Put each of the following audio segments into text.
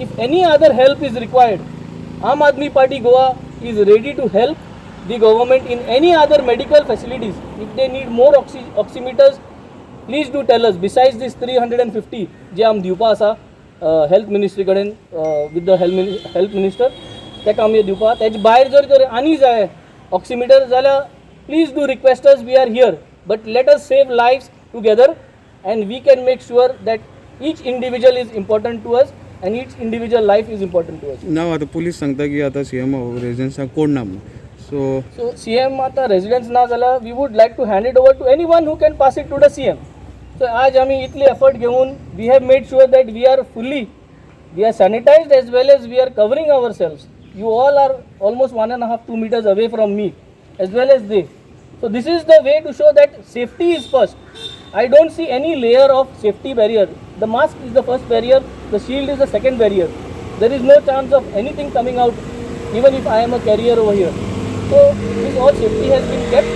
if any other help is required, Aam Aadmi Party Goa is ready to help the government in any other medical facilities. If they need more oximeters, please do tell us. Besides this 350 जे आम दिवपा आसा health ministry कडेन with the health minister तेका आमी दिवपा, तेजे भायर जर तर आनी जाय ऑक्सिमीटर जाल्यार please do request us, we are here, but let us save lives together and we can make sure that each individual is important to us and each individual life is important to us. नाव आता police सांगता की आता CM रेजिडेंसा कोण ना म्हणून. So CM आता residence ना जाल्यार we would like to hand it over to anyone who can pass it to the CM. So आज आमी इतले एफर्ट घेऊन we have made sure that we are sanitized as well as we are covering ourselves. You all are almost 1.5-2 meters away from me as well as they. So this is the way to show that safety is first. I don't see any layer of safety barrier. The mask is the first barrier, the shield is the second barrier. There is no chance of anything coming out even if I am a carrier over here. So this all safety has been kept,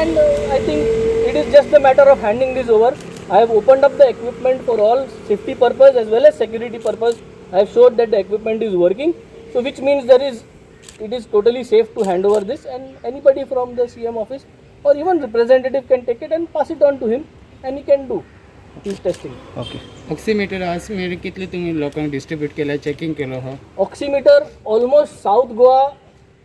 and I think it is just a matter of handing this over. I have opened up the equipment for all safety purpose as well as security purpose. I have showed that the equipment is working, so which means it is totally safe to hand over this, and anybody from the CM office or even representative can take it and pass it on to him and he can do his testing. Okay. Oximeter आज मेरे कितले तुम्ही लोकांक distribute केला, checking केलो हा? Oximeter almost South Goa,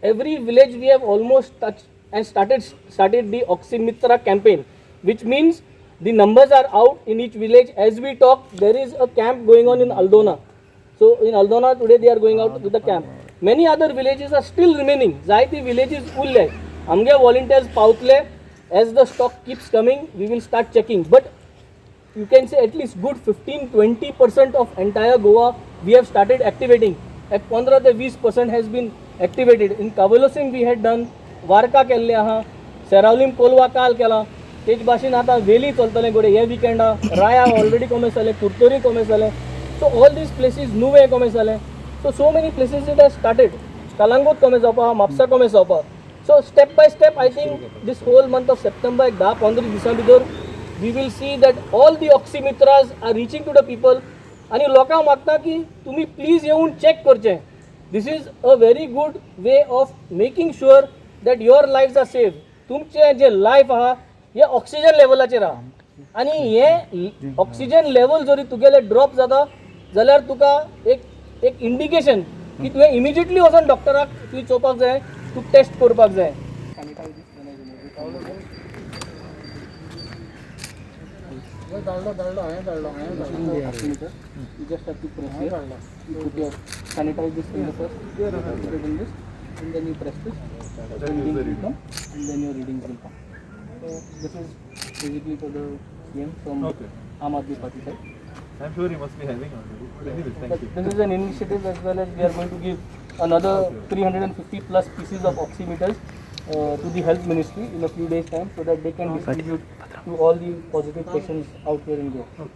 every village we have almost touched and started the Oximitra campaign, which means the numbers are out in each village. As we talk, there is a camp going on in Aldona. So in Aldona today they are going out with the camp. Many other villages are still remaining. Zaiti villages ulle. Amge volunteers pautle. As the stock keeps coming, we will start checking. But you can say at least good 15-20% of entire Goa we have started activating. At 15-20% has been activated. In Kavalosim we had done, Varka केल्ले आहा, Seraulim Kolwa काल केला. तेज भाशेन आता वेली चलतले गोडे हे विकेंडा, राया already कॉमेस जाले, कुर्तोरी कॉमेस जाले. So all these places Nuve कॉमेस जाले. So many places it has started. Kalangut कॉमेस जावपा, म्हापसा कॉमेस जावपा. So step by step, I think this whole month of September, 10-15 दिसां भितर, we will see that all the oximetras are reaching to the people. आणि लोकांक मागता की तुम्ही प्लीज येऊन चेक करचें. This is a very good way of making sure that your lives are safe. तुमचे जे लायफ आहा हे ऑक्सिजन लेवलाचेर आहा, आणि हे ऑक्सिजन लेवल जरी तुगेले ड्रॉप जाता जाल्यार तुका एक इंडिकेशन की तुवें इमिजिएटली वचून डॉक्टराक तुवें चोवपाक जाय, तू टेस्ट करपाक जाय. Sanitize this in the first, in this, and then you press this, and then your readings will come. So this is basically for the CM from Aam Aadmi Party side. I'm sure he must be having already. Anyways, thank you. This is an initiative, as well as we are going to give another 350 plus pieces of oximeters to the health ministry in a few days time, so that they can distribute to all the positive patients out here in Goa.